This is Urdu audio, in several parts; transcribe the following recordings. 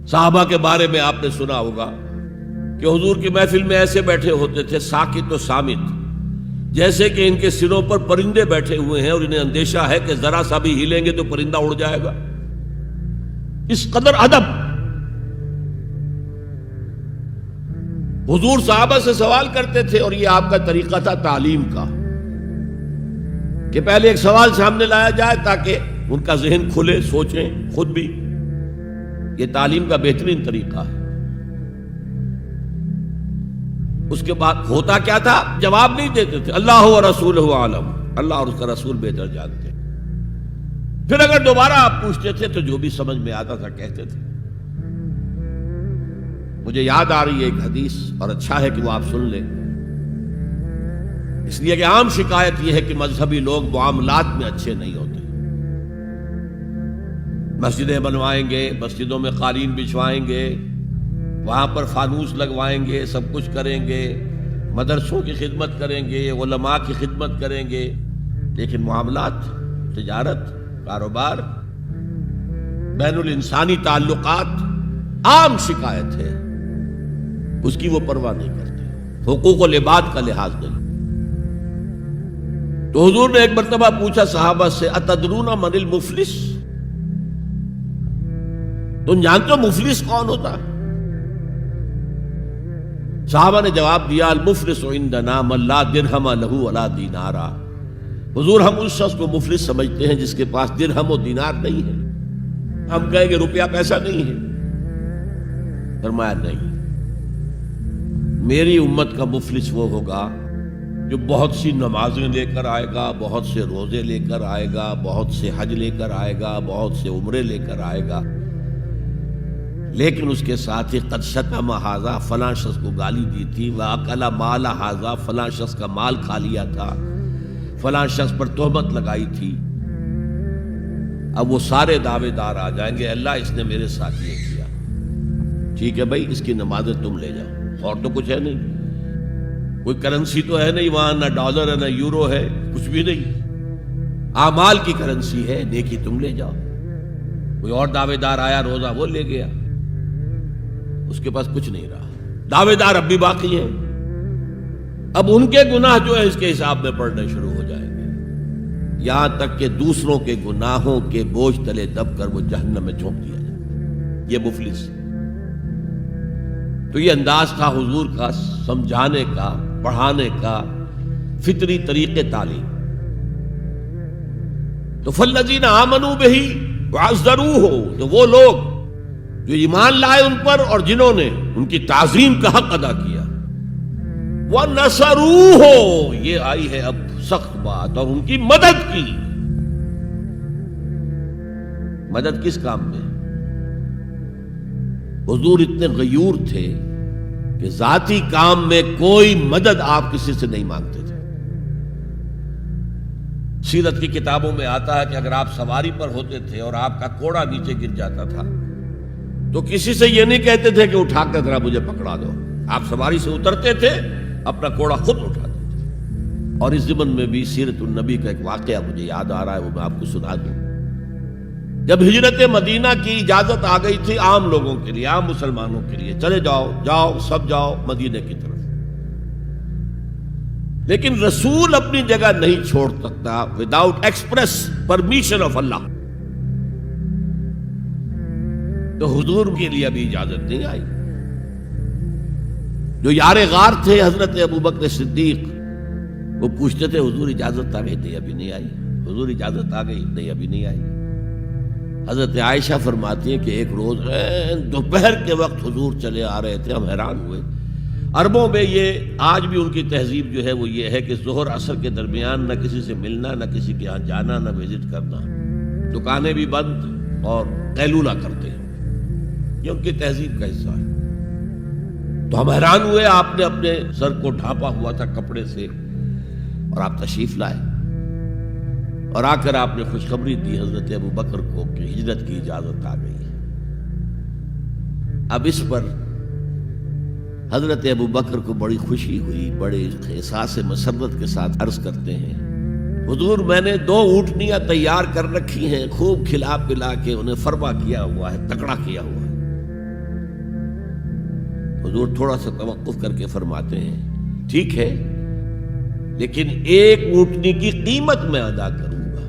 صحابہ کے بارے میں آپ نے سنا ہوگا کہ حضور کی محفل میں ایسے بیٹھے ہوتے تھے ساکت و صامت، جیسے کہ ان کے سروں پر پرندے بیٹھے ہوئے ہیں اور انہیں اندیشہ ہے کہ ذرا سا بھی ہلیں گے تو پرندہ اڑ جائے گا، اس قدر ادب۔ حضور صحابہ سے سوال کرتے تھے اور یہ آپ کا طریقہ تھا تعلیم کا، کہ پہلے ایک سوال سامنے لایا جائے تاکہ ان کا ذہن کھلے، سوچیں خود بھی۔ یہ تعلیم کا بہترین طریقہ ہے۔ اس کے بعد ہوتا کیا تھا؟ جواب نہیں دیتے تھے، اللہ و رسولہ عالم، اللہ اور اس کا رسول بہتر جانتے۔ پھر اگر دوبارہ آپ پوچھتے تھے تو جو بھی سمجھ میں آتا تھا کہتے تھے۔ مجھے یاد آ رہی ہے ایک حدیث، اور اچھا ہے کہ وہ آپ سن لیں، اس لیے کہ عام شکایت یہ ہے کہ مذہبی لوگ معاملات میں اچھے نہیں ہوتے۔ مسجدیں بنوائیں گے، مسجدوں میں قالین بچھوائیں گے، وہاں پر فانوس لگوائیں گے، سب کچھ کریں گے، مدرسوں کی خدمت کریں گے، علماء کی خدمت کریں گے، لیکن معاملات، تجارت، کاروبار، بین الانسانی تعلقات عام شکایت ہے، اس کی وہ پرواہ نہیں کرتے، حقوق و لباد کا لحاظ نہیں۔ تو حضور نے ایک مرتبہ پوچھا صحابہ سے، اتدرون من المفلس؟ تم جانتے ہو مفلس کون ہوتا ہے؟ صحابہ نے جواب دیا، المفلس عندنا من لا درہم لہ ولا دینار۔ حضور ہم اس شخص کو مفلس سمجھتے ہیں جس کے پاس درہم و دینار نہیں ہے۔ ہم کہیں گے روپیہ پیسہ نہیں ہے، فرمایا نہیں، میری امت کا مفلس وہ ہوگا جو بہت سی نمازیں لے کر آئے گا، بہت سے روزے لے کر آئے گا، بہت سے حج لے کر آئے گا، بہت سے عمرے لے کر آئے گا، لیکن اس کے ساتھ ہی قد شتم ھذا، فلاں شخص کو گالی دی تھی، واکل مال ھذا، فلاں شخص کا مال کھا لیا تھا، فلاں شخص پر تہمت لگائی تھی۔ اب وہ سارے دعوے دار آ جائیں گے، اللہ اس نے میرے ساتھ یہ کیا، ٹھیک ہے بھائی اس کی نمازیں تم لے جاؤ، اور تو کچھ ہے نہیں، کوئی کرنسی تو ہے نہیں وہاں، نہ ڈالر ہے نہ یورو ہے، کچھ بھی نہیں، اعمال کی کرنسی ہے، نیکی تم لے جاؤ۔ کوئی اور دعوے دار آیا، روزہ وہ لے گیا، اس کے پاس کچھ نہیں رہا، دعوے دار اب بھی باقی ہیں۔ اب ان کے گناہ جو ہے اس کے حساب میں پڑنے شروع ہو جائیں گے، یہاں تک کہ دوسروں کے گناہوں کے بوجھ تلے دب کر وہ جہنم میں جھونک دیا جائے۔ یہ مفلس۔ تو یہ انداز تھا حضور کا سمجھانے کا، پڑھانے کا، فطری طریقے تعلیم۔ تو فالذین آمنوا بہ وعزروہ، تو وہ لوگ جو ایمان لائے ان پر اور جنہوں نے ان کی تعظیم کا حق ادا کیا، وَنَصَرُوهُ، یہ آئی ہے اب سخت بات، اور ان کی مدد کی۔ مدد کس کام میں؟ حضور اتنے غیور تھے کہ ذاتی کام میں کوئی مدد آپ کسی سے نہیں مانگتے تھے۔ سیرت کی کتابوں میں آتا ہے کہ اگر آپ سواری پر ہوتے تھے اور آپ کا کوڑا نیچے گر جاتا تھا تو کسی سے یہ نہیں کہتے تھے کہ اٹھا کر ذرا مجھے پکڑا دو، آپ سواری سے اترتے تھے، اپنا کوڑا خود اٹھاتے تھے۔ اور اس ضمن میں بھی سیرت النبی کا ایک واقعہ مجھے یاد آ رہا ہے، وہ میں آپ کو سنا دوں۔ جب ہجرت مدینہ کی اجازت آ گئی تھی عام لوگوں کے لیے، عام مسلمانوں کے لیے، چلے جاؤ جاؤ سب جاؤ مدینہ کی طرف، لیکن رسول اپنی جگہ نہیں چھوڑ سکتا وداؤٹ ایکسپریس پرمیشن آف اللہ۔ تو حضور کے لیے ابھی اجازت نہیں آئی۔ جو یار غار تھے حضرت ابوبکر صدیق، وہ پوچھتے تھے حضور اجازت آ گئی؟ نہیں ابھی نہیں آئی۔ حضور اجازت آ گئی؟ نہیں ابھی نہیں آئی۔ حضرت عائشہ فرماتی ہیں کہ ایک روز دوپہر کے وقت حضور چلے آ رہے تھے، ہم حیران ہوئے۔ عربوں میں یہ آج بھی ان کی تہذیب جو ہے وہ یہ ہے کہ ظہر عصر کے درمیان نہ کسی سے ملنا، نہ کسی کے ہاں جانا، نہ وزٹ کرنا، دکانیں بھی بند اور قیلولہ کرتے ہیں، یہ ان کی تہذیب کا حصہ ہے۔ تو ہم حیران ہوئے، آپ نے اپنے سر کو ڈھانپا ہوا تھا کپڑے سے اور آپ تشریف لائے، اور آ کر آپ نے خوشخبری دی حضرت ابوبکر کو کہ ہجرت کی اجازت آ گئی ہے۔ اب اس پر حضرت ابوبکر کو بڑی خوشی ہوئی، بڑے احساس مسرت کے ساتھ عرض کرتے ہیں، حضور میں نے 2 اونٹنیاں تیار کر رکھی ہیں، خوب کھلا پلا کے انہیں فرما کیا ہوا ہے، تکڑا کیا ہوا ہے، حضور تھوڑا سا توقف کر کے فرماتے ہیں ٹھیک ہے لیکن ایک اونٹنی کی قیمت میں ادا کروں گا.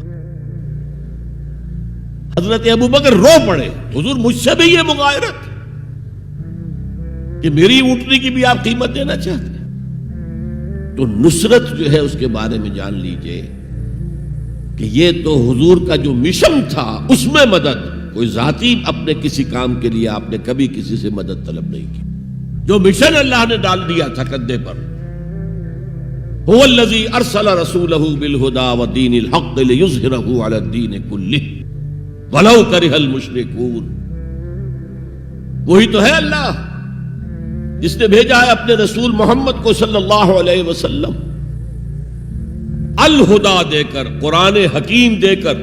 حضرت ابوبکر رو پڑے حضور مجھ سے بھی یہ مغایرت کہ میری اونٹنی کی بھی آپ قیمت دینا چاہتے ہیں. تو نصرت جو ہے اس کے بارے میں جان لیجئے کہ یہ تو حضور کا جو مشن تھا اس میں مدد کوئی ذاتی اپنے کسی کام کے لیے آپ نے کبھی کسی سے مدد طلب نہیں کی. جو مشن اللہ نے ڈال دیا تھا کندھے پر هو الذی ارسل رسولہ بالہدی ودین الحق لیظہرہ علی الدین کلہ ولو کرہ المشرکون. وہی تو ہے اللہ جس نے بھیجا ہے اپنے رسول محمد کو صلی اللہ علیہ وسلم الہدا دے کر قرآن حکیم دے کر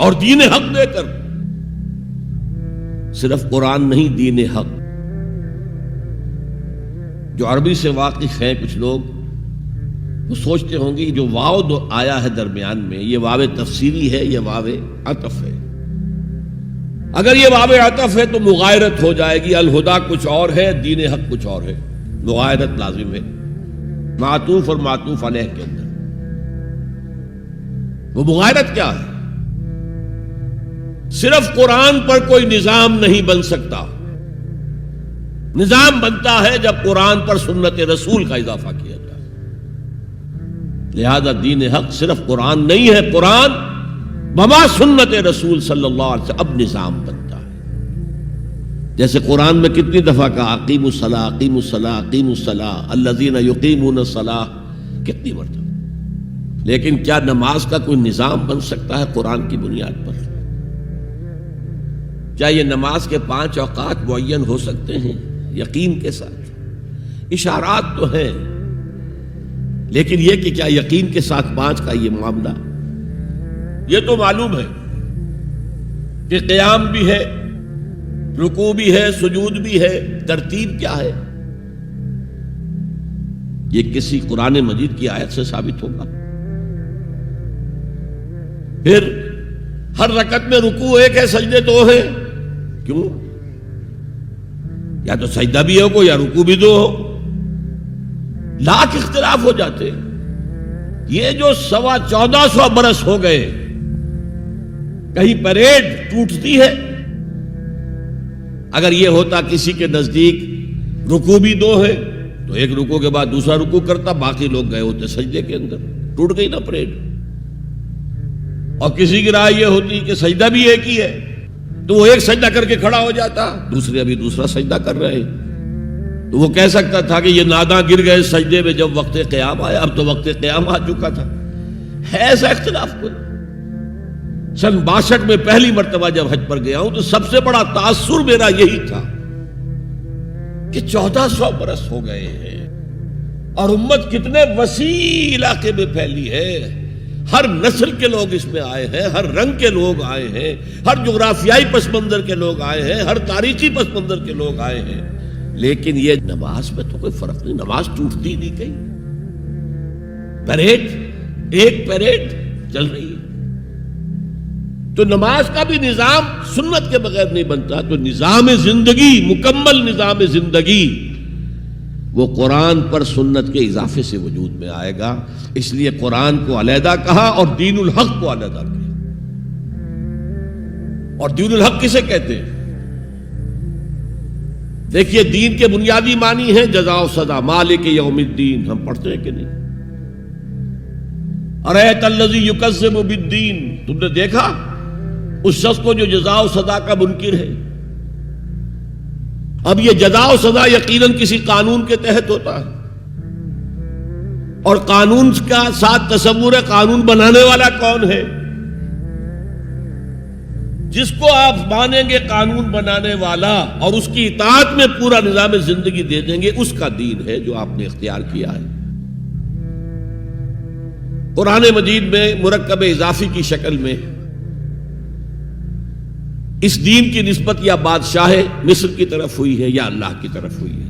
اور دین حق دے کر. صرف قرآن نہیں دین حق. جو عربی سے واقف ہیں کچھ لوگ وہ سوچتے ہوں گے جو واو دو آیا ہے درمیان میں یہ واو تفسیری ہے یہ واو عطف ہے. اگر یہ واو عطف ہے تو مغایرت ہو جائے گی. الہدا کچھ اور ہے دین حق کچھ اور ہے. مغایرت لازم ہے معطوف اور معطوف علیہ کے اندر. وہ مغایرت کیا ہے؟ صرف قرآن پر کوئی نظام نہیں بن سکتا. نظام بنتا ہے جب قرآن پر سنت رسول کا اضافہ کیا جائے. لہذا دین حق صرف قرآن نہیں ہے. قرآن بما سنت رسول صلی اللہ علیہ وسلم اب نظام بنتا ہے. جیسے قرآن میں کتنی دفعہ کہا اقیموا الصلاۃ اقیموا الصلاۃ اقیموا الصلاۃ الذین یقیمون الصلاۃ کتنی مرتبہ. لیکن کیا نماز کا کوئی نظام بن سکتا ہے قرآن کی بنیاد پر؟ کیا یہ نماز کے 5 اوقات معین ہو سکتے ہیں یقین کے ساتھ؟ اشارات تو ہیں لیکن یہ کہ کیا یقین کے ساتھ 5 کا یہ معاملہ؟ یہ تو معلوم ہے کہ قیام بھی ہے رکوع بھی ہے سجود بھی ہے. ترتیب کیا ہے یہ کسی قرآن مجید کی آیت سے ثابت ہوگا؟ پھر ہر رکعت میں رکوع ایک ہے سجدے 2 ہیں. کیوں؟ یا تو سجدہ بھی ہو یا رکوع بھی 2 ہو. لاکھ اختلاف ہو جاتے. یہ جو 1450 برس ہو گئے کہیں پریڈ ٹوٹتی ہے. اگر یہ ہوتا کسی کے نزدیک رکوع بھی 2 ہے تو ایک رکوع کے بعد دوسرا رکوع کرتا باقی لوگ گئے ہوتے سجدے کے اندر. ٹوٹ گئی نا پریڈ. اور کسی کی رائے یہ ہوتی کہ سجدہ بھی ایک ہی ہے تو وہ ایک سجدہ کر کے کھڑا ہو جاتا دوسرے ابھی دوسرا سجدہ کر رہے تو وہ کہہ سکتا تھا کہ یہ ناداں گر گئے سجدے میں جب وقت قیام آیا. اب تو وقت قیام آ چکا تھا. ہے ایسا اختلاف کوئی؟ سن 62 میں پہلی مرتبہ جب حج پر گیا ہوں تو سب سے بڑا تاثر میرا یہی تھا کہ 1400 برس ہو گئے ہیں اور امت کتنے وسیع علاقے میں پھیلی ہے. ہر نسل کے لوگ اس میں آئے ہیں ہر رنگ کے لوگ آئے ہیں ہر جغرافیائی پس منظر کے لوگ آئے ہیں ہر تاریخی پس منظر کے لوگ آئے ہیں. لیکن یہ نماز میں تو کوئی فرق نہیں. نماز ٹوٹتی نہیں کہیں. پریڈ ایک پریڈ چل رہی ہے. تو نماز کا بھی نظام سنت کے بغیر نہیں بنتا. تو نظام زندگی مکمل نظام زندگی وہ قرآن پر سنت کے اضافے سے وجود میں آئے گا. اس لیے قرآن کو علیحدہ کہا اور دین الحق کو علیحدہ کیا. اور دین الحق کسے کہتے ہیں؟ دیکھیے دین کے بنیادی معنی ہیں جزا و سزا. مالک یوم الدین ہم پڑھتے ہیں کہ نہیں؟ ارأیت الذی یکذب بالدین. تم نے دیکھا اس شخص کو جو جزا و سزا کا منکر ہے. اب یہ جزا و سزا یقیناً کسی قانون کے تحت ہوتا ہے اور قانون کا ساتھ تصور ہے قانون بنانے والا کون ہے؟ جس کو آپ مانیں گے قانون بنانے والا اور اس کی اطاعت میں پورا نظام زندگی دے دیں گے اس کا دین ہے جو آپ نے اختیار کیا ہے. قرآن مجید میں مرکب اضافی کی شکل میں اس دین کی نسبت یا بادشاہ مصر کی طرف ہوئی ہے یا اللہ کی طرف ہوئی ہے.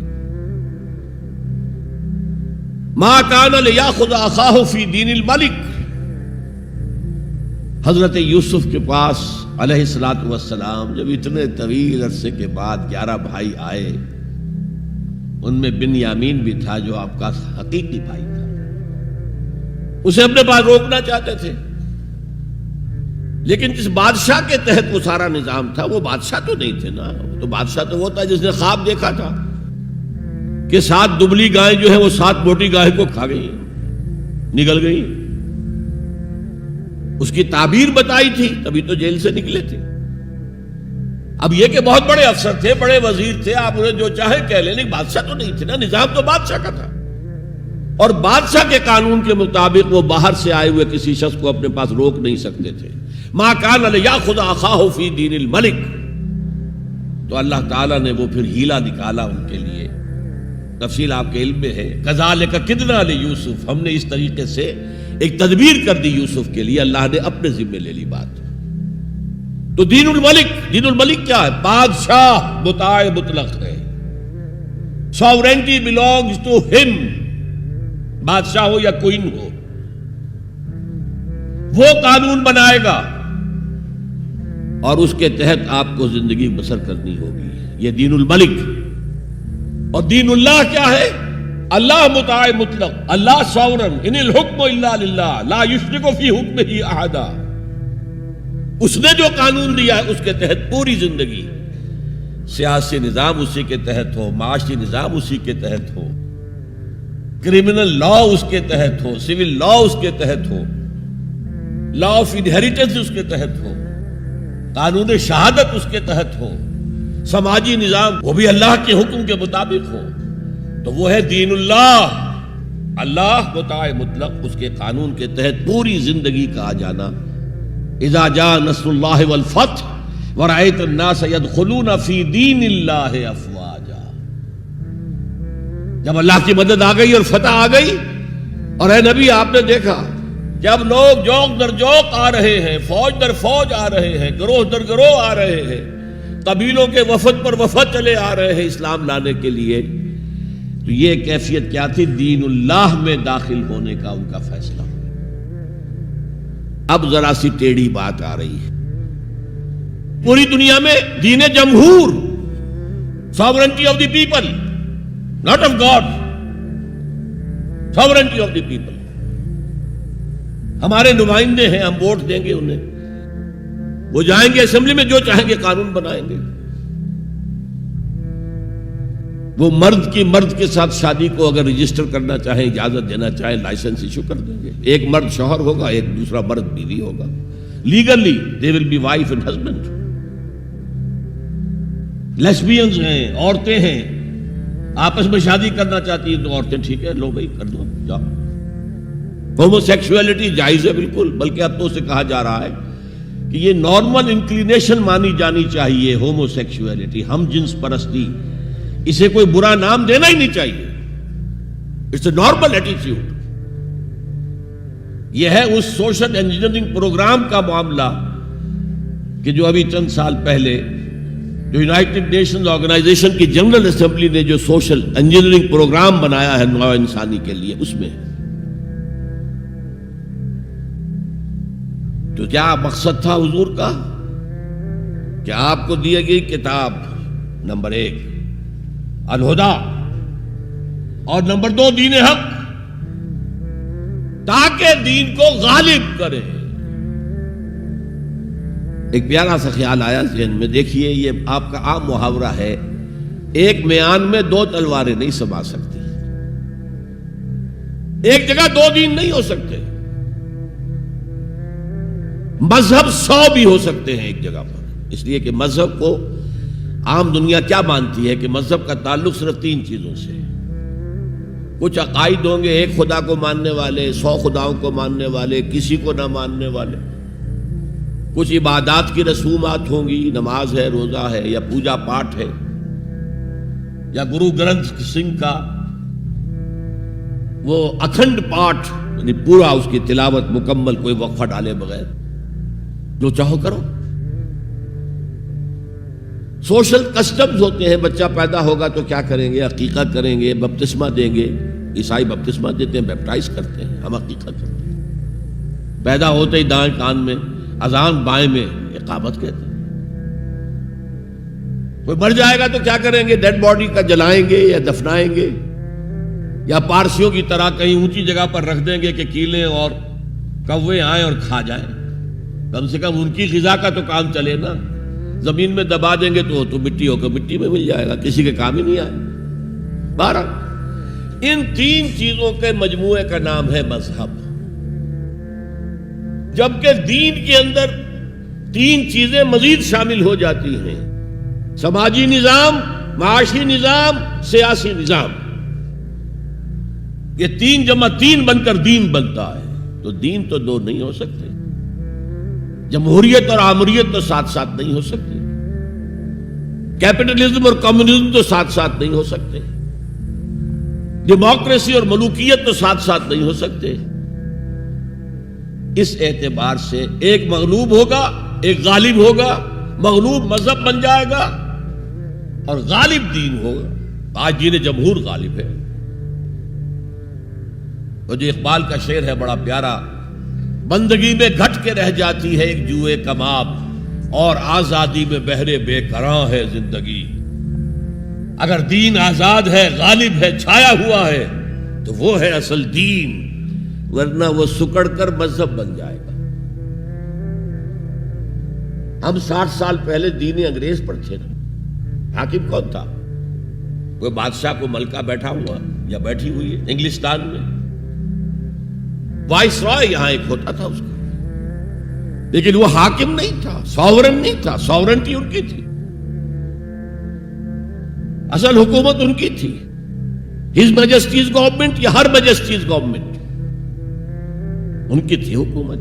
ما کان لیاخذ اخاہ فی دین الملک. حضرت یوسف کے پاس علیہ الصلوۃ والسلام جب اتنے طویل عرصے کے بعد 11 بھائی آئے ان میں بنیامین بھی تھا جو آپ کا حقیقی بھائی تھا. اسے اپنے پاس روکنا چاہتے تھے، لیکن جس بادشاہ کے تحت وہ سارا نظام تھا وہ بادشاہ تو نہیں تھے نا. تو بادشاہ تو وہ تھا جس نے خواب دیکھا تھا کہ 7 دبلی گائیں جو ہیں وہ 7 موٹی گائے کو کھا گئی، نگل گئی. اس کی تعبیر بتائی تھی، تبھی تو جیل سے نکلے تھے. اب یہ کہ بہت بڑے افسر تھے، بڑے وزیر تھے، آپ انہیں جو چاہے کہہ لیں، لیکن بادشاہ تو نہیں تھے نا. نظام تو بادشاہ کا تھا، اور بادشاہ کے قانون کے مطابق وہ باہر سے آئے ہوئے کسی شخص کو اپنے پاس روک نہیں سکتے تھے. ما کان لیاخذ اخاہ فی دین الملک. تو اللہ تعالیٰ نے وہ پھر ہیلا نکالا ان کے لیے. تفصیل آپ کے علم میں ہے. کذالک کدنا لیوسف، ہم نے اس طریقے سے ایک تدبیر کر دی یوسف کے لیے. اللہ نے اپنے ذمے لے لی بات. تو دین الملک کیا ہے؟ بادشاہ مطاع مطلق ہے. Sovereignty belongs to him. بادشاہ ہو یا کوئن ہو، وہ قانون بنائے گا اور اس کے تحت آپ کو زندگی بسر کرنی ہوگی. یہ دین الملک. اور دین اللہ کیا ہے؟ اللہ مطاع مطلق، اللہ ساورن، ان الحکم الا للہ لا یشرک فی حکمہ احدا. اس نے جو قانون دیا ہے اس کے تحت پوری زندگی. سیاسی نظام اسی کے تحت ہو، معاشی نظام اسی کے تحت ہو، کرمنل لا اس کے تحت ہو، سول لا اس کے تحت ہو، لا آف انہیریٹنس اس کے تحت ہو، قانون شہادت اس کے تحت ہو، سماجی نظام وہ بھی اللہ کے حکم کے مطابق ہو. تو وہ ہے دین اللہ. اللہ مطاع مطلق، اس کے قانون کے تحت پوری زندگی کا آ جانا. اذا جاء نصر اللہ والفتح ورأیت الناس يدخلون فی دین اللہ افواجا. جب اللہ کی مدد آ گئی اور فتح آ گئی، اور اے نبی آپ نے دیکھا جب لوگ جوق در جوق آ رہے ہیں، فوج در فوج آ رہے ہیں، گروہ در گروہ آ رہے ہیں، قبیلوں کے وفد پر وفد چلے آ رہے ہیں اسلام لانے کے لیے، تو یہ کیفیت کیا تھی؟ دین اللہ میں داخل ہونے کا ان کا فیصلہ. اب ذرا سی ٹیڑھی بات آ رہی ہے. پوری دنیا میں دین جمہور، sovereignty of the people, not of God, sovereignty of the people. ہمارے نمائندے ہیں، ہم ووٹ دیں گے انہیں، وہ جائیں گے اسمبلی میں، جو چاہیں گے قانون بنائیں گے. وہ مرد کے ساتھ شادی کو اگر رجسٹر کرنا چاہیں، اجازت دینا چاہیں، لائسنس ایشو کر دیں گے. ایک مرد شوہر ہوگا، ایک دوسرا مرد بیوی ہوگا. Legally they will be wife and husband. Lesbians ہیں، عورتیں ہیں، آپس میں شادی کرنا چاہتی ہیں تو عورتیں ٹھیک ہے، لو بھائی کر دو، جاؤ. ہومو سیکسولیٹی جائز ہے بالکل، بلکہ اب تو اسے کہا جا رہا ہے کہ یہ نارمل انکلینیشن مانی جانی چاہیے. ہومو سیکسولیٹی، ہم جنس پرستی، اسے کوئی برا نام دینا ہی نہیں چاہیے. It's a normal attitude. یہ ہے اس سوشل انجینئرنگ پروگرام کا معاملہ کہ جو ابھی چند سال پہلے جو یونائٹڈ نیشنز آرگنائزیشن کی جنرل اسمبلی نے جو سوشل انجینئرنگ پروگرام بنایا ہے نوع انسانی کے لیے، اس میں تو کیا مقصد تھا حضور کا کہ آپ کو دی گئی کتاب نمبر 1 الہدا، اور نمبر 2 دین حق، تاکہ دین کو غالب کرے. ایک پیارا سا خیال آیا ذہن میں. دیکھیے یہ آپ کا عام محاورہ ہے، ایک میان میں 2 تلواریں نہیں سما سکتی. ایک جگہ 2 دین نہیں ہو سکتے. مذہب 100 بھی ہو سکتے ہیں ایک جگہ پر. اس لیے کہ مذہب کو عام دنیا کیا مانتی ہے کہ مذہب کا تعلق صرف 3 چیزوں سے. کچھ عقائد ہوں گے، ایک خدا کو ماننے والے، 100 خداؤں کو ماننے والے، کسی کو نہ ماننے والے. کچھ عبادات کی رسومات ہوں گی، نماز ہے، روزہ ہے، یا پوجا پاٹ ہے، یا گرو گرنتھ سنگھ کا وہ اکھنڈ پاٹ، یعنی پورا اس کی تلاوت مکمل، کوئی وقفہ ڈالے بغیر، جو چاہو کرو. سوشل کسٹمز ہوتے ہیں. بچہ پیدا ہوگا تو کیا کریں گے؟ عقیقہ کریں گے، بپتسمہ دیں گے. عیسائی بپتسمہ دیتے ہیں، بیپٹائز کرتے ہیں، ہم عقیقہ کرتے ہیں. پیدا ہوتے ہی دائیں کان میں اذان، بائیں میں اقامت کہتے ہیں. کوئی مر جائے گا تو کیا کریں گے؟ ڈیڈ باڈی کا جلائیں گے یا دفنائیں گے، یا پارسیوں کی طرح کہیں اونچی جگہ پر رکھ دیں گے کہ کیلیں اور کوے آئیں اور کھا جائیں؟ کم سے کم ان کی غذا کا تو کام چلے نا۔ زمین میں دبا دیں گے تو مٹی ہو کر مٹی میں مل جائے گا، کسی کے کام ہی نہیں آئے۔ بہرحال ان تین چیزوں کے مجموعے کا نام ہے مذہب، جبکہ دین کے اندر تین چیزیں مزید شامل ہو جاتی ہیں: سماجی نظام، معاشی نظام، سیاسی نظام۔ یہ تین جمع تین بن کر دین بنتا ہے، تو دین تو دو نہیں ہو سکتے۔ جمہوریت اور آمریت تو ساتھ ساتھ نہیں ہو سکتی، کیپٹلزم اور کمیونزم تو ساتھ ساتھ نہیں ہو سکتے، ڈیموکریسی اور ملوکیت تو ساتھ ساتھ نہیں ہو سکتے۔ اس اعتبار سے ایک مغلوب ہوگا، ایک غالب ہوگا، مغلوب مذہب بن جائے گا اور غالب دین ہوگا۔ آج دین جمہور غالب ہے۔ اور جو اقبال کا شعر ہے بڑا پیارا: بندگی میں گھٹ کے رہ جاتی ہے ایک جوئے کباب، اور آزادی میں بہرے بے قراں ہے زندگی۔ اگر دین آزاد ہے، غالب ہے، چھایا ہوا ہے، تو وہ ہے اصل دین، ورنہ وہ سکڑ کر مذہب بن جائے گا۔ ہم 60 سال پہلے دین انگریز پر تھے نا۔ حاکم کون تھا؟ کوئی بادشاہ کو ملکہ بیٹھا ہوا یا بیٹھی ہوئی ہے انگلستان میں، وائس رائے یہاں ایک ہوتا تھا اس کا، لیکن وہ حاکم نہیں تھا، ساورن نہیں تھا۔ ساورنٹی ان کی تھی، اصل حکومت ان کی تھی۔ ہز میجسٹیز گورنمنٹ یا ہر میجسٹیز گورنمنٹ، ان کی تھی حکومت۔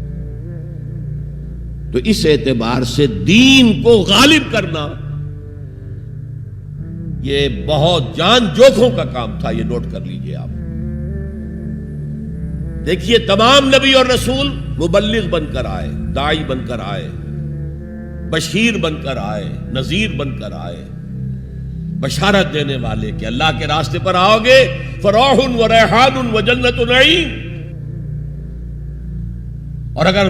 تو اس اعتبار سے دین کو غالب کرنا یہ بہت جان جوکھوں کا کام تھا، یہ نوٹ کر لیجئے آپ۔ دیکھیے تمام نبی اور رسول مبلغ بن کر آئے، داعی بن کر آئے، بشیر بن کر آئے، نذیر بن کر آئے، بشارت دینے والے کہ اللہ کے راستے پر آؤ گے فروح و ریحان و جنت نعیم، اور اگر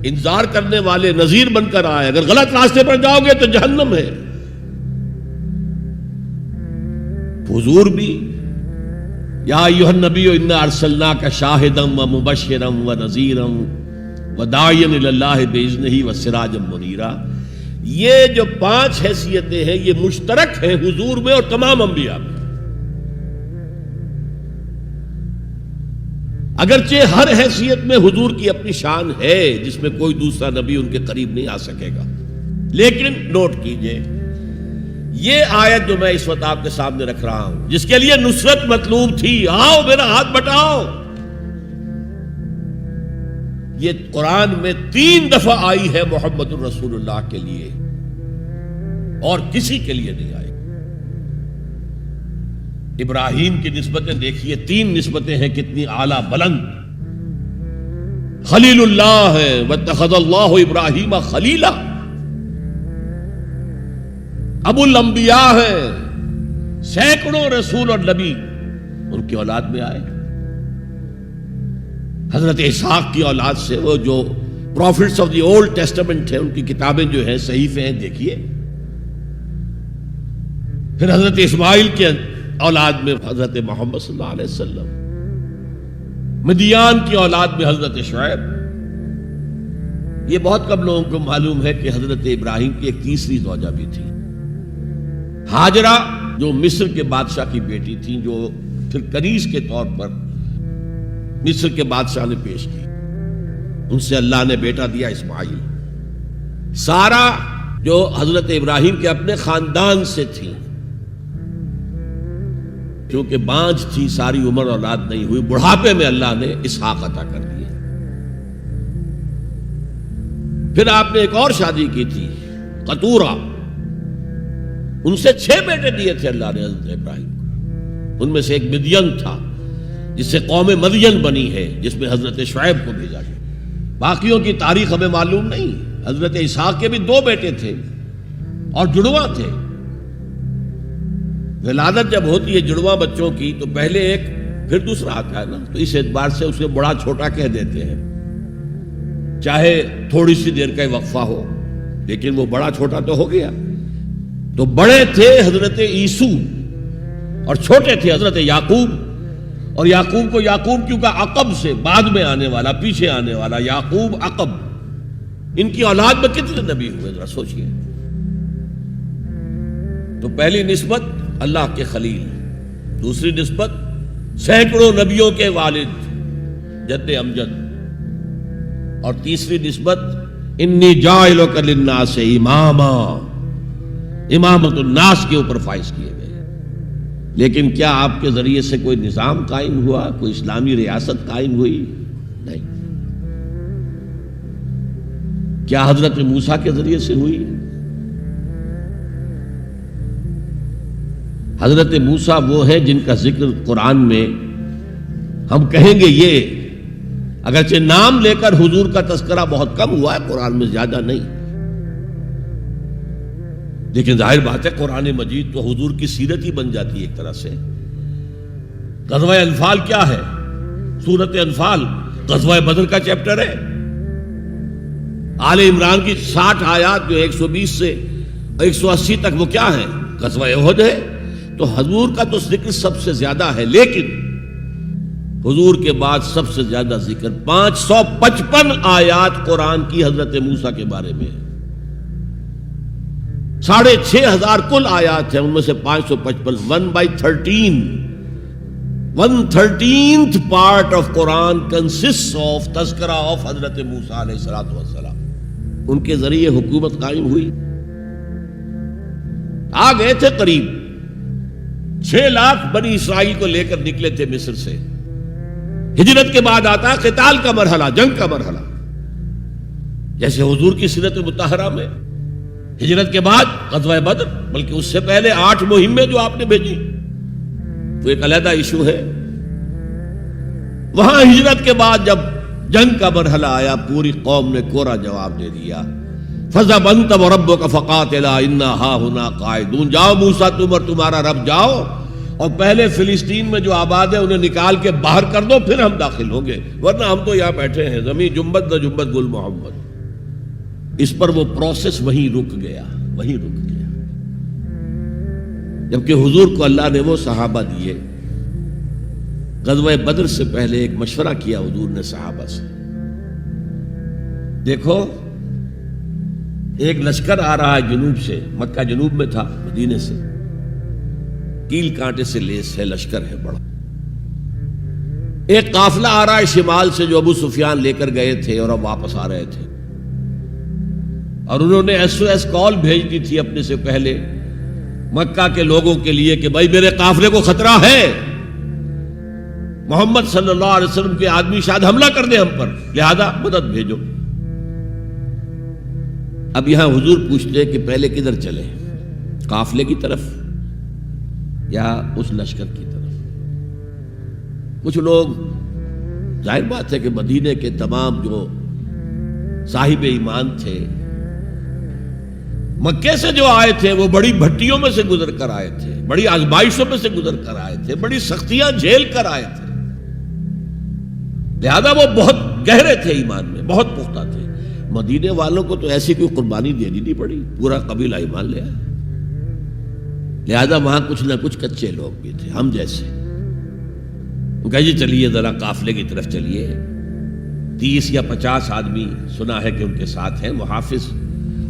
انذار کرنے والے نذیر بن کر آئے، اگر غلط راستے پر جاؤ گے تو جہنم ہے۔ حضور بھی یا ایھا النبی انا ارسلناک شاہدا و مبشرا و نذیرا و داعیا الی اللہ باذنہ و سراجا منیرا، یہ جو 5 حیثیتیں ہیں یہ مشترک ہیں حضور میں اور تمام انبیاء میں۔ اگرچہ ہر حیثیت میں حضور کی اپنی شان ہے جس میں کوئی دوسرا نبی ان کے قریب نہیں آ سکے گا، لیکن نوٹ کیجئے یہ آیت جو میں اس وقت آپ کے سامنے رکھ رہا ہوں، جس کے لیے نصرت مطلوب تھی، آؤ میرا ہاتھ بٹاؤ، یہ قرآن میں 3 دفعہ آئی ہے محمد الرسول اللہ کے لیے، اور کسی کے لیے نہیں آئی۔ ابراہیم کی نسبتیں دیکھیے، 3 نسبتیں ہیں کتنی اعلیٰ بلند۔ خلیل اللہ ہے، واتخذ اللہ ابراہیم خلیلا۔ ابو الانبیاء ہے، سینکڑوں رسول اور نبی ان کی اولاد میں آئے۔ حضرت اسحاق کی اولاد سے، وہ جو prophets of the old testament ہیں، ان کی کتابیں جو ہیں، صحیفے ہیں، دیکھیے۔ پھر حضرت اسماعیل کے اولاد میں حضرت محمد صلی اللہ علیہ وسلم، مدیان کی اولاد میں حضرت شعیب۔ یہ بہت کم لوگوں کو معلوم ہے کہ حضرت ابراہیم کی ایک تیسری زوجہ بھی تھی، ہاجرہ، جو مصر کے بادشاہ کی بیٹی تھی، جو پھر کنیز کے طور پر مصر کے بادشاہ نے پیش کی۔ ان سے اللہ نے بیٹا دیا اسماعیل۔ سارا جو حضرت ابراہیم کے اپنے خاندان سے تھی، کیونکہ بانجھ تھی، ساری عمر اولاد نہیں ہوئی، بڑھاپے میں اللہ نے اسحاق عطا کر دیے۔ پھر آپ نے ایک اور شادی کی تھی، قطورہ، ان سے 6 بیٹے دیے تھے اللہ نے حضرت ابراہیم کو۔ ان میں سے ایک مدین تھا جس سے قوم مدین بنی ہے، جس میں حضرت شعیب کو بھیجا گیا۔ باقیوں کی تاریخ ہمیں معلوم نہیں۔ حضرت اسحاق کے بھی 2 بیٹے تھے اور جڑواں تھے۔ ولادت جب ہوتی ہے جڑواں بچوں کی تو پہلے ایک پھر دوسرا آتا ہے نا، تو اس اعتبار سے اسے بڑا چھوٹا کہہ دیتے ہیں، چاہے تھوڑی سی دیر کا ہی وقفہ ہو، لیکن وہ بڑا چھوٹا تو ہو گیا۔ تو بڑے تھے حضرت عیسو اور چھوٹے تھے حضرت یعقوب. اور یعقوب کو یعقوب کیوں کہا؟ عقب سے، بعد میں آنے والا، پیچھے آنے والا. یعقوب عقب. ان کی اولاد میں کتنے نبی ہوئے ذرا سوچئے. تو پہلی نسبت اللہ کے خلیل، دوسری نسبت سینکڑوں نبیوں کے والد جد امجد، اور تیسری نسبت انی جاعلک للناس اماما، امامت الناس کے اوپر فائز کیے گئے. لیکن کیا آپ کے ذریعے سے کوئی نظام قائم ہوا، کوئی اسلامی ریاست قائم ہوئی؟ نہیں. کیا حضرت موسیٰ کے ذریعے سے ہوئی؟ حضرت موسیٰ وہ ہے جن کا ذکر قرآن میں ہم کہیں گے یہ، اگرچہ نام لے کر حضور کا تذکرہ بہت کم ہوا ہے قرآن میں، زیادہ نہیں، لیکن ظاہر بات ہے قرآن مجید تو حضور کی سیرت ہی بن جاتی ہے ایک طرح سے. غزوہ انفال کیا ہے؟ سورت انفال غزوہ بدر کا چیپٹر ہے. آل عمران کی 60 آیات جو 120 سے 180 تک وہ کیا ہے؟ غزوہ احد ہے. تو حضور کا تو ذکر سب سے زیادہ ہے، لیکن حضور کے بعد سب سے زیادہ ذکر 555 آیات قرآن کی حضرت موسیٰ کے بارے میں ہے. 6,500 کل آیات ہیں، ان میں سے 555 1/13 1/13th part of Quran consists of تذکرہ of حضرت موسیٰ علیہ السلام. ان کے ذریعے حکومت قائم ہوئی. آ گئے تھے قریب 6 لاکھ بنی اسرائیل کو لے کر نکلے تھے مصر سے. ہجرت کے بعد آتا قتال کا مرحلہ، جنگ کا مرحلہ، جیسے حضور کی سیرت مطہرہ میں ہجرت کے بعد غزوہ بدر، بلکہ اس سے پہلے 8 مہمیں جو آپ نے بھیجی تو ایک علیحدہ ایشو ہے. وہاں ہجرت کے بعد جب جنگ کا مرحلہ آیا، پوری قوم نے کوڑا جواب دے دیا. فَذَهَبْ أَنْتَ وَرَبُّكَ فَقَاتِلَا إِنَّا هَاهُنَا قَاعِدُونَ. جاؤ موسیٰ تم اور تمہارا رب جاؤ، اور پہلے فلسطین میں جو آباد ہے انہیں نکال کے باہر کر دو، پھر ہم داخل ہوں گے، ورنہ ہم تو یہاں بیٹھے ہیں. زمین جنبت نہ جنبت گل محمد. اس پر وہ پروسیس وہیں رک گیا. جبکہ حضور کو اللہ نے وہ صحابہ دیے. غزوہ بدر سے پہلے ایک مشورہ کیا حضور نے صحابہ سے. دیکھو ایک لشکر آ رہا ہے جنوب سے، مکہ جنوب میں تھا مدینے سے، کیل کانٹے سے لیس ہے، لشکر ہے بڑا. ایک قافلہ آ رہا ہے شمال سے جو ابو سفیان لے کر گئے تھے اور اب واپس آ رہے تھے، اور انہوں نے SOS کال بھیج دی تھی اپنے سے پہلے مکہ کے لوگوں کے لیے کہ بھائی میرے قافلے کو خطرہ ہے، محمد صلی اللہ علیہ وسلم کے آدمی شاید حملہ کر دیں ہم پر، لہذا مدد بھیجو. اب یہاں حضور پوچھتے کہ پہلے کدھر چلے، قافلے کی طرف یا اس لشکر کی طرف؟ کچھ لوگ، ظاہر بات ہے کہ مدینے کے تمام جو صاحب ایمان تھے، مکے سے جو آئے تھے وہ بڑی بھٹیوں میں سے گزر کر آئے تھے، بڑی آزمائشوں میں سے گزر کر آئے تھے، بڑی سختیاں جھیل کر آئے تھے، لہذا وہ بہت گہرے تھے ایمان میں، بہت پختہ تھے. مدینے والوں کو تو ایسی کوئی قربانی دینی نہیں پڑی، پورا قبیلہ ایمان لے آیا. لہذا وہاں کچھ نہ کچھ کچے لوگ بھی تھے ہم جیسے. وہ کہا جی چلیے ذرا قافلے کی طرف چلیے. 30 یا 50 آدمی سنا ہے کہ ان کے ساتھ ہیں محافظ،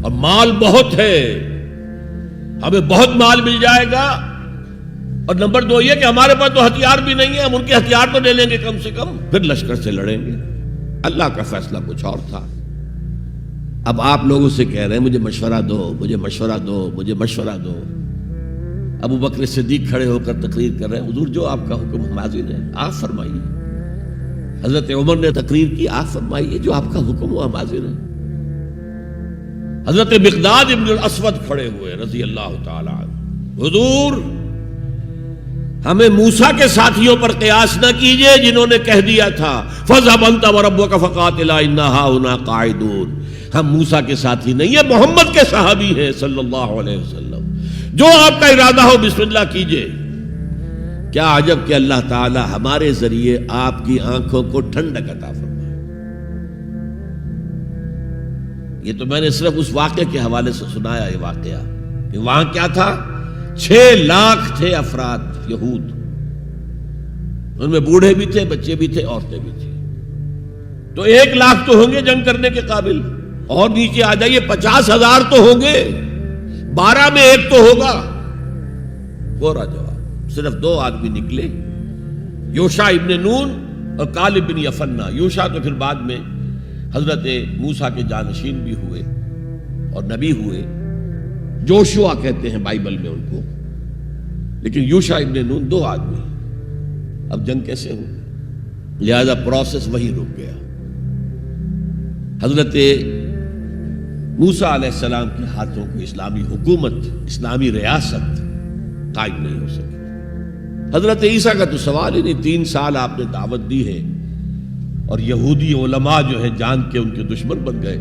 اور مال بہت ہے، ہمیں بہت مال مل جائے گا. اور نمبر 2 یہ کہ ہمارے پاس تو ہتھیار بھی نہیں ہے، ہم ان کے ہتھیار تو لے لیں گے کم سے کم، پھر لشکر سے لڑیں گے. اللہ کا فیصلہ کچھ اور تھا. اب آپ لوگوں سے کہہ رہے ہیں مجھے مشورہ دو، مجھے مشورہ دو، مجھے مشورہ دو. ابو بکر صدیق کھڑے ہو کر تقریر کر رہے ہیں، حضور جو آپ کا حکم ہم حاضر ہیں، آپ فرمائیے. حضرت عمر نے تقریر کی، آپ فرمائیے جو آپ کا حکم ہو ہم حاضر ہیں. حضرت مقداد ابن الاسود کھڑے ہوئے رضی اللہ تعالی عنہ، حضور ہمیں موسیٰ کے ساتھیوں پر قیاس نہ کیجئے جنہوں نے کہہ دیا تھا فَاذْهَبْ أَنْتَ وَرَبُّكَ فَقَاتِلَا إِنَّا هَاهُنَا قَاعِدُونَ. ہم موسیٰ کے ساتھی نہیں ہیں، محمد کے صحابی ہیں صلی اللہ علیہ وسلم. جو آپ کا ارادہ ہو بسم اللہ کیجئے. کیا عجب کہ اللہ تعالی ہمارے ذریعے آپ کی آنکھوں کو ٹھنڈک عطا فرمائے. یہ تو میں نے صرف اس واقعے کے حوالے سے سنایا یہ واقعہ. کہ وہاں کیا تھا؟ 6 لاکھ تھے افراد یہود، ان میں بوڑھے بھی تھے، بچے بھی تھے، عورتیں بھی تھیں، تو 1 لاکھ تو ہوں گے جنگ کرنے کے قابل، اور نیچے آ جائیے 50,000 تو ہوں گے، 12 میں 1 تو ہوگا۔ پورا جواب، صرف 2 آدمی نکلے، یوشع ابن نون اور کالب بن یفنہ۔ یوشع تو پھر بعد میں حضرت موسیٰ کے جانشین بھی ہوئے اور نبی ہوئے، جوشوا کہتے ہیں بائبل میں ان کو، لیکن یوشع ابن نون 2 آدمی۔ اب جنگ کیسے ہوگی؟ لہذا پروسیس وہی رک گیا۔ حضرت موسیٰ علیہ السلام کے ہاتھوں کو اسلامی حکومت، اسلامی ریاست قائم نہیں ہو سکی۔ حضرت عیسیٰ کا تو سوال ہی نہیں، 3 سال آپ نے دعوت دی ہے اور یہودی علماء جو ہیں جان کے ان کے دشمن بن گئے۔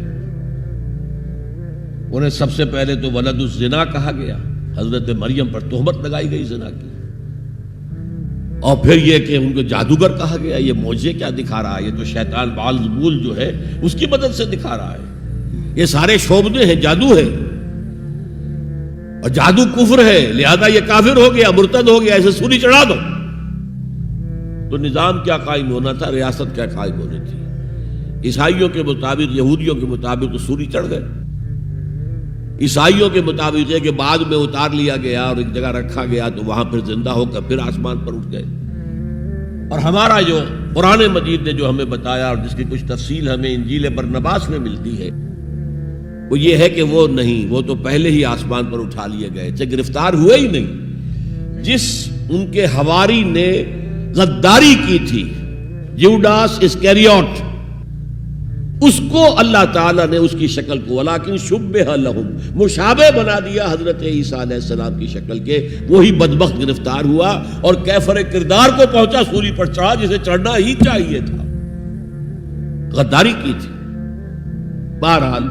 انہیں سب سے پہلے تو ولد الزنا کہا گیا، حضرت مریم پر تہمت لگائی گئی زنا کی، اور پھر یہ کہ ان کو جادوگر کہا گیا۔ یہ معجزے کیا دکھا رہا ہے؟ یہ تو شیطان بعلزبول جو ہے اس کی مدد سے دکھا رہا ہے۔ یہ سارے شعبدے ہیں، جادو ہے، اور جادو کفر ہے، لہذا یہ کافر ہو گیا، مرتد ہو گیا، ایسے سولی چڑھا دو۔ تو نظام کیا قائم ہونا تھا، ریاست کیا قائم ہونی تھی؟ عیسائیوں کے مطابق، یہودیوں کے مطابق تو سولی چڑھ گئے۔ عیسائیوں کے مطابق ہے کہ بعد میں اتار لیا گیا اور ایک جگہ رکھا گیا، تو وہاں پھر زندہ ہو کر پھر آسمان پر اٹھ گئے۔ اور ہمارا جو قرآن مجید نے جو ہمیں بتایا اور جس کی کچھ تفصیل ہمیں انجیل برنباس میں ملتی ہے، وہ یہ ہے کہ وہ نہیں، وہ تو پہلے ہی آسمان پر اٹھا لیے گئے تھے، گرفتار ہوئے ہی نہیں۔ جس ان کے حواری نے غداری کی تھی، یوڈاس اسکریوٹ، اس کو اللہ تعالیٰ نے اس کی شکل کو ولیکن شبہ لہم، مشابہ بنا دیا حضرت عیسیٰ علیہ السلام کی شکل کے۔ وہی بدبخت گرفتار ہوا اور کیفر کردار کو پہنچا، سولی پر چڑھا جسے چڑھنا ہی چاہیے تھا، غداری کی تھی۔ بہرحال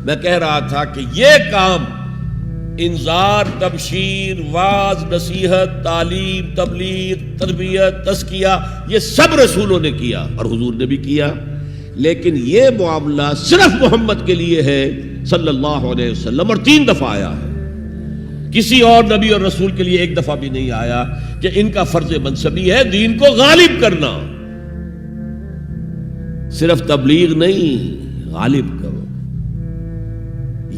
میں کہہ رہا تھا کہ یہ کام انذار، تبشیر، واعظ، نصیحت، تعلیم، تبلیغ، تربیت، تزکیہ، یہ سب رسولوں نے کیا اور حضور نے بھی کیا، لیکن یہ معاملہ صرف محمد کے لیے ہے صلی اللہ علیہ وسلم، اور 3 دفعہ آیا ہے، کسی اور نبی اور رسول کے لیے 1 دفعہ بھی نہیں آیا، کہ ان کا فرض منصبی ہے دین کو غالب کرنا، صرف تبلیغ نہیں، غالب کرو۔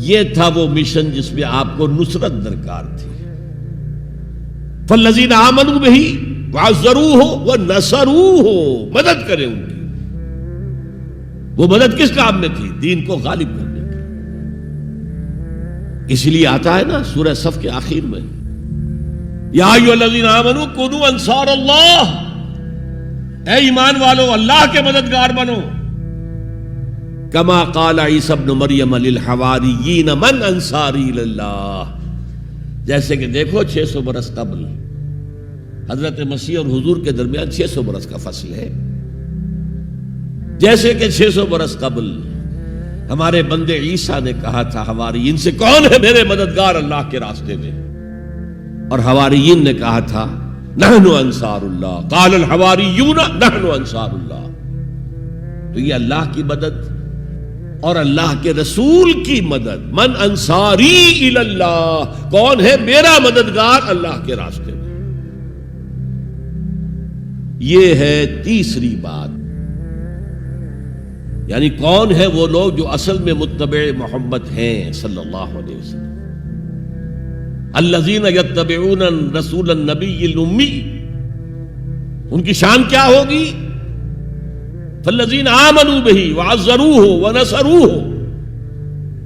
یہ تھا وہ مشن جس میں آپ کو نصرت درکار تھی۔ فالذین آمنوا بہ وعزروہ ونصروہ، مدد کریں ان کی۔ وہ مدد کس کام میں تھی؟ دین کو غالب کرنے کی۔ اس لیے آتا ہے نا سورہ صف کے آخر میں، یا ایھا الذین آمنوا کونوا انصار اللہ، اے ایمان والو اللہ کے مددگار بنو۔ کما قال عیسی ابن مریم للحواریین من انصاری اللہ، جیسے کہ دیکھو 600 برس قبل حضرت مسیح اور حضور کے درمیان 600 برس کا فصل ہے، جیسے کہ 600 برس قبل ہمارے بندے عیسیٰ نے کہا تھا حواریین سے، کون ہے میرے مددگار اللہ کے راستے میں، اور حواریین نے کہا تھا نحن انصار اللہ، قال الحواریون نحن انصار اللہ۔ تو یہ اللہ کی مدد اور اللہ کے رسول کی مدد، من انصاری الی اللہ، کون ہے میرا مددگار اللہ کے راستے میں، یہ ہے تیسری بات۔ یعنی کون ہے وہ لوگ جو اصل میں متبع محمد ہیں صلی اللہ علیہ وسلم، الذین یتبعون الرسول النبی الامی، ان کی شان کیا ہوگی؟ فالذین آمنوا بہ وعزروہ ونصروہ،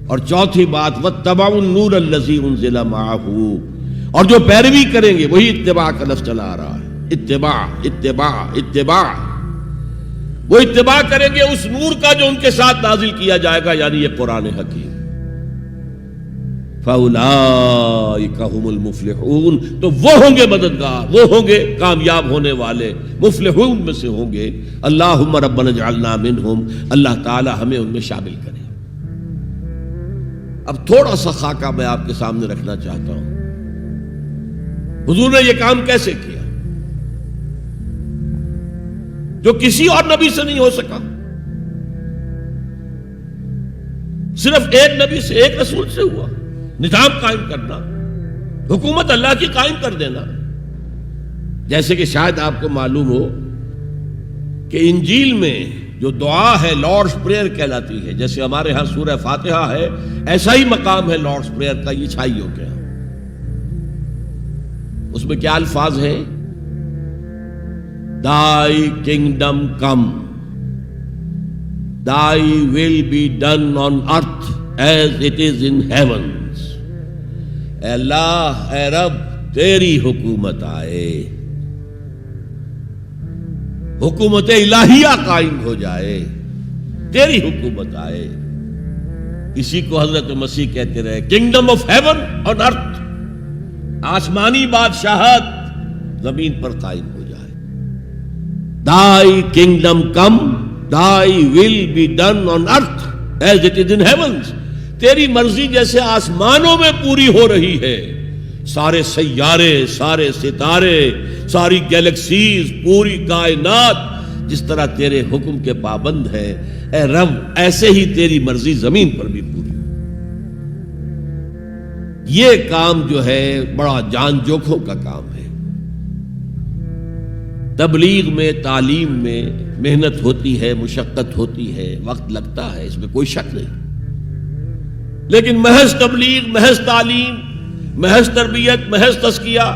اور چوتھی بات واتبعوا النور الذی انزل معہ، اور جو پیروی کریں گے، وہی اتباع کا لفظ چلا آ رہا ہے، اتباع اتباع اتباع، وہ اتباع کریں گے اس نور کا جو ان کے ساتھ نازل کیا جائے گا، یعنی یہ قرآن حکیم۔ فَأُولَٰئِكَ هُمُ الْمُفْلِحُونَ، تو وہ ہوں گے مددگار، وہ ہوں گے کامیاب ہونے والے، مفلحون میں سے ہوں گے۔ اللہم ربنا اجعلنا منہم، اللہ تعالی ہمیں ان میں شامل کرے۔ اب تھوڑا سا خاکہ میں آپ کے سامنے رکھنا چاہتا ہوں، حضور نے یہ کام کیسے کیا جو کسی اور نبی سے نہیں ہو سکا، صرف ایک نبی سے، ایک رسول سے ہوا۔ نظام قائم کرنا، حکومت اللہ کی قائم کر دینا. جیسے کہ شاید آپ کو معلوم ہو کہ انجیل میں جو دعا ہے لارڈس پریئر کہلاتی ہے، جیسے ہمارے ہاں سورہ فاتحہ ہے، ایسا ہی مقام ہے لارڈس پریئر کا عیسائیوں کے ہاں. اس میں کیا الفاظ ہیں؟ Thy kingdom come, Thy will be done on earth as it is in heavens. اے اللہ، اے رب، تیری حکومت آئے، حکومت الہیہ قائم ہو جائے، تیری حکومت آئے. اسی کو حضرت مسیح کہتے رہے، کنگڈم آف ہیون آن ارتھ، آسمانی بادشاہت زمین پر قائم ہو جائے. Thy kingdom come, Thy will be done on earth as it is in heavens. تیری مرضی جیسے آسمانوں میں پوری ہو رہی ہے، سارے سیارے، سارے ستارے، ساری گیلیکسیز، پوری کائنات جس طرح تیرے حکم کے پابند ہیں، اے رب ایسے ہی تیری مرضی زمین پر بھی پوری ہو. یہ کام جو ہے بڑا جان جوکھوں کا کام ہے. تبلیغ میں، تعلیم میں محنت ہوتی ہے، مشقت ہوتی ہے، وقت لگتا ہے، اس میں کوئی شک نہیں. لیکن محض تبلیغ، محض تعلیم، محض تربیت، محض تزکیہ،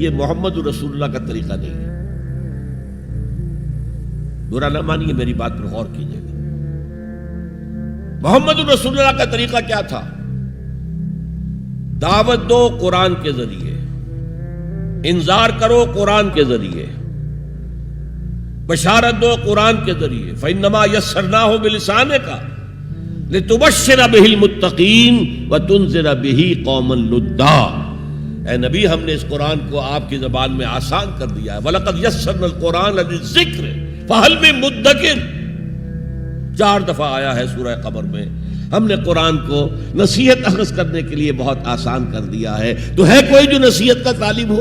یہ محمد رسول اللہ کا طریقہ نہیں ہے. برا نہ مانیے، میری بات پر غور کیجیے گا. محمد رسول اللہ کا طریقہ کیا تھا؟ دعوت دو قرآن کے ذریعے، انذار کرو قرآن کے ذریعے، بشارت دو قرآن کے ذریعے. فَإِنَّمَا يَسَّرْنَاهُ بِلِسَانِكَ لِتُبَشِّرَ بِهِ الْمُتَّقِينَ وَتُنذِرَ بِهِ قَوْمًا لُدًّا. اے نبی، ہم نے اس قرآن کو آپ کی زبان میں آسان کر دیا ہے. وَلَقَدْ يَسَّرْنَا الْقُرْآنَ لِلذِّكْرِ فَهَلْ مِن مُدَّكِرٍ. 4 دفعہ آیا ہے سورہ قمر میں. ہم نے قرآن کو نصیحت اخذ کرنے کے لیے بہت آسان کر دیا ہے. تو ہے کوئی جو نصیحت کا طالب ہو؟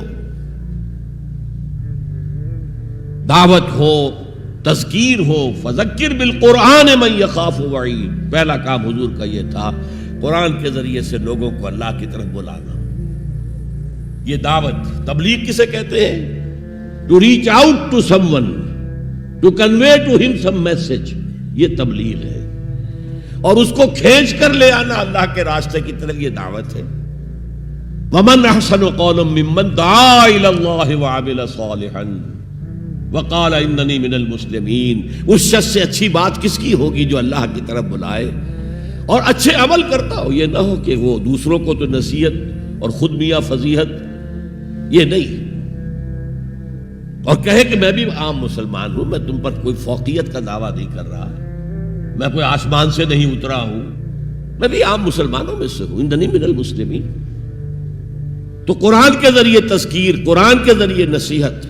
دعوت ہو، تذکیر ہو، فذکر بالقرآن من یخاف وعید. پہلا کام حضور کا یہ تھا، قرآن کے ذریعے سے لوگوں کو اللہ کی طرف بلانا. یہ دعوت، تبلیغ کسے کہتے ہیں؟ To reach out to someone, to convey to him some message. یہ تبلیغ ہے. اور اس کو کھینچ کر لے آنا اللہ کے راستے کی طرف، یہ دعوت ہے. ومن احسن قولا ممن دعا الی اللہ وعمل صالحا وقال اننی من المسلمین. اس شخص سے اچھی بات کس کی ہوگی جو اللہ کی طرف بلائے اور اچھے عمل کرتا ہو. یہ نہ ہو کہ وہ دوسروں کو تو نصیحت اور خود میاں فضیحت، یہ نہیں، اور کہے کہ میں بھی عام مسلمان ہوں، میں تم پر کوئی فوقیت کا دعویٰ نہیں کر رہا، میں کوئی آسمان سے نہیں اترا ہوں، میں بھی عام مسلمانوں میں سے ہوں. اننی من المسلمین. تو قرآن کے ذریعے تذکیر، قرآن کے ذریعے نصیحت.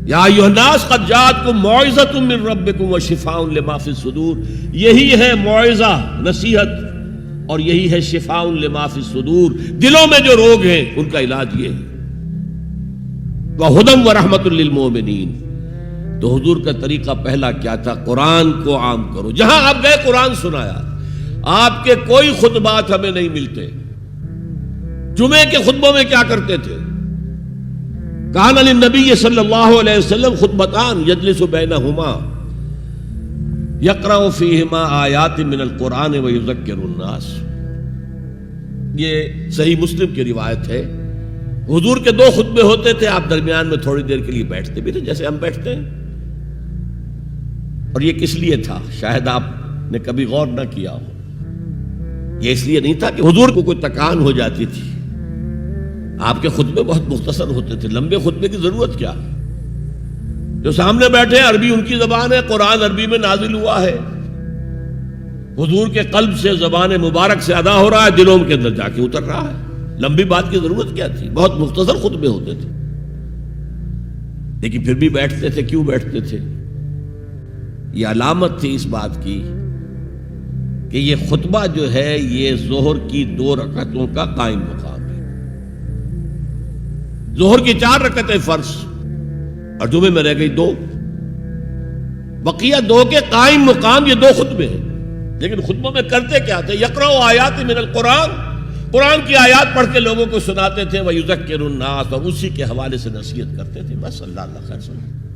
یا ایھا الناس قد جاءتکم موعظۃ من ربکم وشفاء لما فی الصدور. یہی ہے موعظہ، نصیحت، اور یہی ہے شفاء لما فی الصدور. دلوں میں جو روگ ہیں ان کا علاج یہ ہے. وہدی ورحمۃ للمؤمنین. تو حضور کا طریقہ پہلا کیا تھا؟ قرآن کو عام کرو. جہاں آپ گئے قرآن سنایا. آپ کے کوئی خطبات ہمیں نہیں ملتے. جمعے کے خطبوں میں کیا کرتے تھے؟ کان للنبی صلی اللہ علیہ وسلم خطبتان یجلس بینہما یقرأ فیہما آیات من القرآن ویذکر الناس. یہ صحیح مسلم کی روایت ہے. حضور کے 2 خطبے ہوتے تھے، آپ درمیان میں تھوڑی دیر کے لیے بیٹھتے بھی تھے جیسے ہم بیٹھتے ہیں. اور یہ کس لیے تھا؟ شاید آپ نے کبھی غور نہ کیا ہو. یہ اس لیے نہیں تھا کہ حضور کو کوئی تکان ہو جاتی تھی. آپ کے خطبے بہت مختصر ہوتے تھے. لمبے خطبے کی ضرورت کیا؟ جو سامنے بیٹھے عربی ان کی زبان ہے، قرآن عربی میں نازل ہوا ہے، حضور کے قلب سے، زبان مبارک سے ادا ہو رہا ہے، دلوں کے اندر جا کے اتر رہا ہے. لمبی بات کی ضرورت کیا تھی؟ بہت مختصر خطبے ہوتے تھے. لیکن پھر بھی بیٹھتے تھے. کیوں بیٹھتے تھے؟ یہ علامت تھی اس بات کی کہ یہ خطبہ جو ہے یہ ظہر کی 2 رکعتوں کا قائم مقام ہے. ظہر کی 4 رکعتیں فرض اور جمعے میں رہ گئی 2. بقیہ 2 کے قائم مقام یہ 2 خطبے ہیں. لیکن خطبوں میں کرتے کیا تھے؟ یقرأ آیات من القرآن قرآن کی آیات پڑھ کے لوگوں کو سناتے تھے وَيُذَكِّرُ النَّاسَ، اور اسی کے حوالے سے نصیحت کرتے تھے. بس اللہ خیر سن.